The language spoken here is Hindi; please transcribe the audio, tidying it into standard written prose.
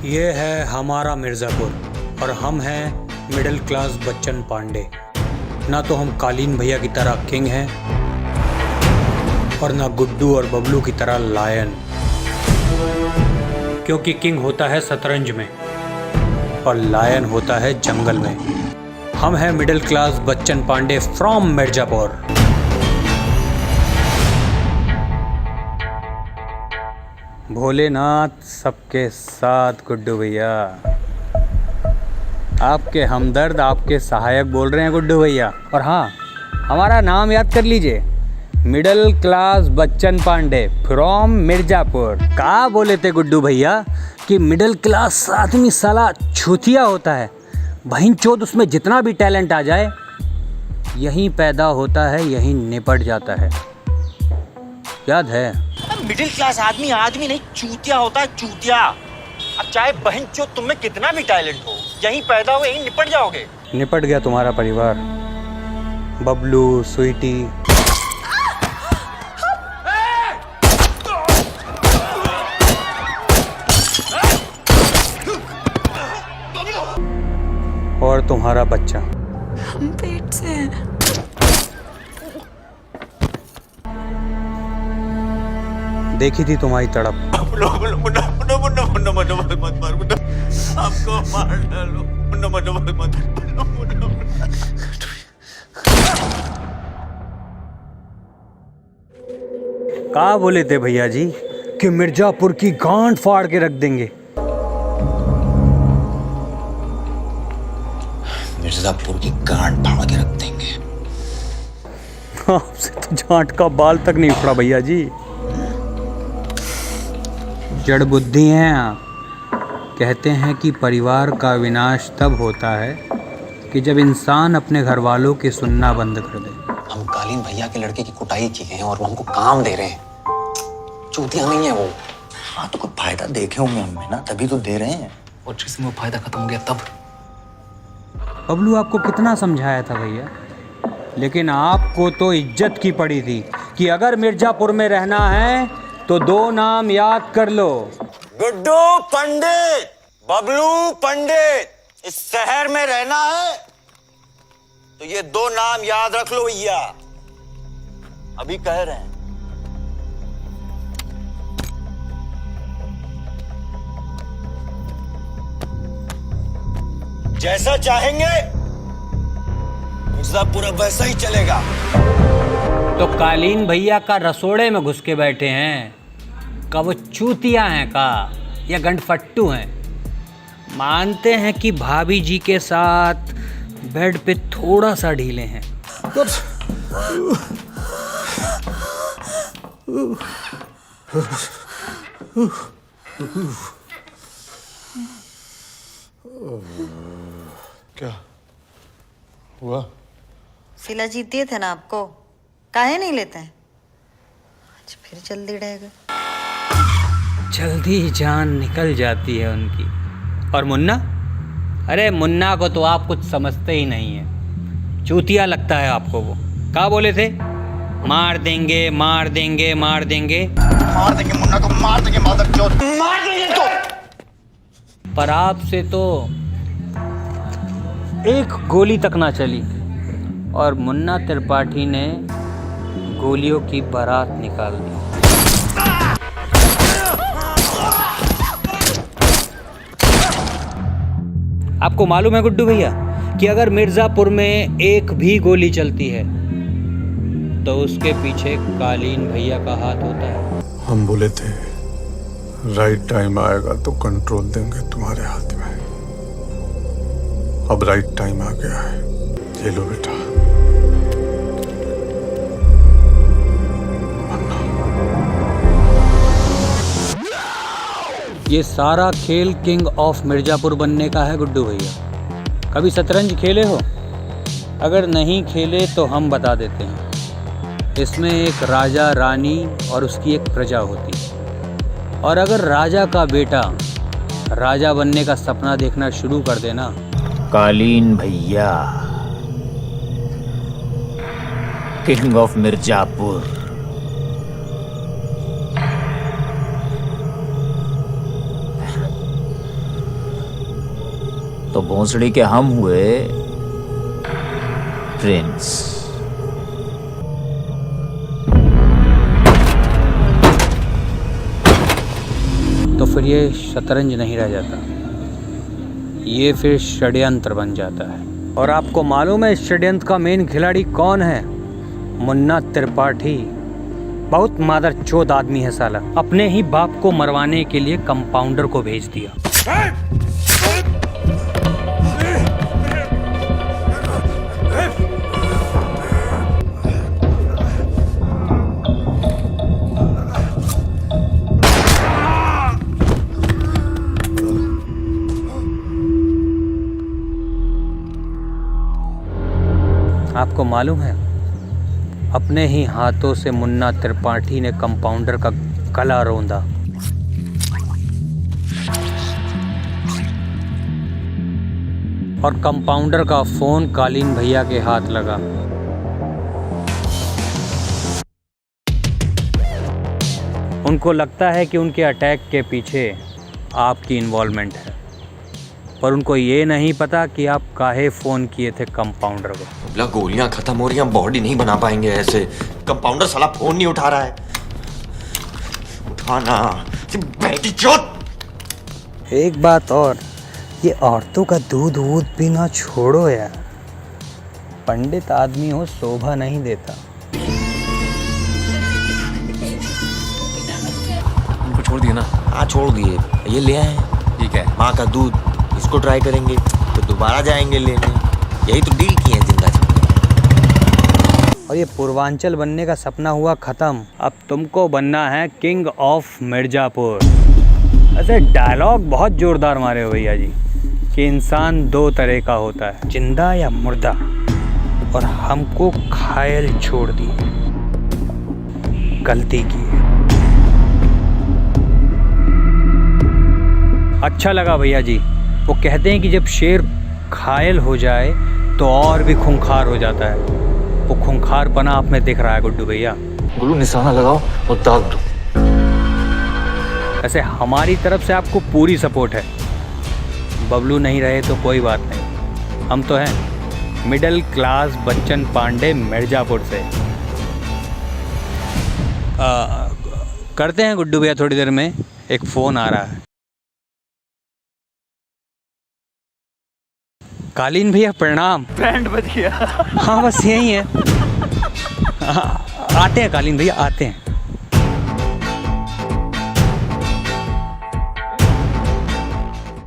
ये है हमारा मिर्ज़ापुर और हम हैं मिडिल क्लास बच्चन पांडे। ना तो हम कालीन भैया की तरह किंग हैं और ना गुड्डू और बबलू की तरह लायन, क्योंकि किंग होता है शतरंज में और लायन होता है जंगल में। हम हैं middle class Bachchan Pandey from Mirzapur. Bholenath सबके साथ गुड्डू भैया। आपके हमदर्द, आपके सहायक बोल रहे हैं गुड्डू भैया। और हाँ, हमारा नाम याद कर लीजिए, middle class Bachchan Pandey from Mirzapur. कहाँ बोले थे गुड्डू भैया कि मिडिल क्लास आदमी साला छूतिया होता है, बहिनचोद उसमें जितना भी टैलेंट आ जाए यहीं पैदा होता है, यहीं निपट जाता है। याद है? मिडिल क्लास आदमी आदमी नहीं, चूतिया होता है, चूतिया। अब चाहे बहनचोद तुम में कितना भी टैलेंट हो, यहीं पैदा हो यहीं निपट जाओगे। निपट गया तुम्हारा परिवार, बबलू, स्वीटी। और तुम्हारा बच्चा। हम पेट से हैं। देखी थी तुम्हारी तड़प। कहा बोले थे भैया जी कि मिर्ज़ापुर की गांड फाड़ के रख देंगे। मिर्ज़ापुर की गांड फाड़ के रख देंगे। आपसे तो जांट का बाल तक नहीं उखड़ा भैया जी। जड़ बुद्धि हैं आप। कहते हैं कि परिवार का विनाश तब होता है कि जब इंसान अपने घर वालों की सुनना बंद कर दे। हम कालीन भैया के लड़के की कुटाई की हैं और वो हमको काम दे रहे हैं। चूतिया नहीं है वो। हाँ तो कोई फायदा देखे होंगे हमें ना, तभी तो दे रहे हैं। और जिसमें वो फायदा खत्म हो गया तब। बबलू आपको कितना समझाया था भैया, लेकिन आपको तो इज्जत की पड़ी थी कि अगर मिर्ज़ापुर में रहना है तो दो नाम याद कर लो, गुड्डू पंडित, बबलू पंडित। इस शहर में रहना है तो ये दो नाम याद रख लो भैया, अभी कह रहे हैं। जैसा चाहेंगे मिर्ज़ापुर वैसा ही चलेगा। तो कालीन भैया का रसोड़े में घुस के बैठे हैं का वो चूतिया हैं का या गंडफट्टू हैं? मानते हैं कि भाभी जी के साथ बेड पे थोड़ा सा ढीले हैं। क्या हुआ? शिला जीत दिए थे ना आपको, काहे नहीं लेते हैं? आज फिर जल्दी रहेगा। जल्दी जान निकल जाती है उनकी। और मुन्ना, अरे मुन्ना को तो आप कुछ समझते ही नहीं है, चूतिया लगता है आपको वो। क्या बोले थे? मार देंगे मार देंगे मार देंगे। मार देंगे मुन्ना को, मार देंगे मादरचोद, मार देंगे तो। पर आपसे तो एक गोली तक ना चली और मुन्ना त्रिपाठी ने गोलियों की बारात निकाल दी। आपको मालूम है गुड्डू भैया कि अगर मिर्ज़ापुर में एक भी गोली चलती है तो उसके पीछे कालीन भैया का हाथ होता है। हम बोले थे राइट टाइम आएगा तो कंट्रोल देंगे तुम्हारे हाथ में। अब राइट टाइम आ गया है, ये लो बेटा। ये सारा खेल किंग ऑफ मिर्ज़ापुर बनने का है गुड्डू भैया। कभी शतरंज खेले हो? अगर नहीं खेले तो हम बता देते हैं। इसमें एक राजा, रानी और उसकी एक प्रजा होती है। और अगर राजा का बेटा राजा बनने का सपना देखना शुरू कर देना, कालीन भैया किंग ऑफ मिर्ज़ापुर, तो भोसड़ी के हम हुए प्रिंस। तो फिर ये शतरंज नहीं रह जाता, ये फिर षड्यंत्र बन जाता है। और आपको मालूम है इस षड्यंत्र का मेन खिलाड़ी कौन है? मुन्ना त्रिपाठी। बहुत मादरचोद आदमी है साला। अपने ही बाप को मरवाने के लिए कंपाउंडर को भेज दिया। आपको मालूम है अपने ही हाथों से मुन्ना त्रिपाठी ने कंपाउंडर का गला रौंदा। और कंपाउंडर का फोन कालीन भैया के हाथ लगा। उनको लगता है कि उनके अटैक के पीछे आपकी इन्वॉल्वमेंट है, पर उनको ये नहीं पता कि आप काहे फोन किए थे कंपाउंडर को। बोला गोलियां खत्म हो रही हैं, बॉडी नहीं बना पाएंगे ऐसे। कंपाउंडर साला फोन नहीं उठा रहा है। उठाना बेटी चोट। एक बात और, ये औरतों का दूध वूध पीना छोड़ो यार। पंडित आदमी हो शोभा नहीं देता। उनको छोड़ दिए ना? हाँ छोड़ दिए। ये ले आए हैं। ठीक है, माँ का दूध, इसको ट्राई करेंगे तो दोबारा जाएंगे लेने। यही तो डील किए हैं जिंदा। और ये पूर्वांचल बनने का सपना हुआ खत्म। अब तुमको बनना है किंग ऑफ मिर्जापुर। ऐसे डायलॉग बहुत जोरदार मारे हो भैया जी कि इंसान दो तरह का होता है, जिंदा या मुर्दा, और हमको घायल छोड़ दी। गलती की। अच्छा लगा भैया जी। वो कहते हैं कि जब शेर घायल हो जाए तो और भी खूंखार हो जाता है। वो खूंखारपना आप में दिख रहा है गुड्डू भैया। गुल्लू निशाना लगाओ और दाग दो। ऐसे हमारी तरफ से आपको पूरी सपोर्ट है। बबलू नहीं रहे तो कोई बात नहीं, हम तो हैं मिडिल क्लास बच्चन पांडे मिर्जापुर से। करते हैं गुड्डू भैया थोड़ी देर में, एक फ़ोन आ रहा है। कालीन भैया प्रणाम। बैंड बज गया। हाँ बस यही है। हाँ, आते हैं कालीन भैया, आते हैं।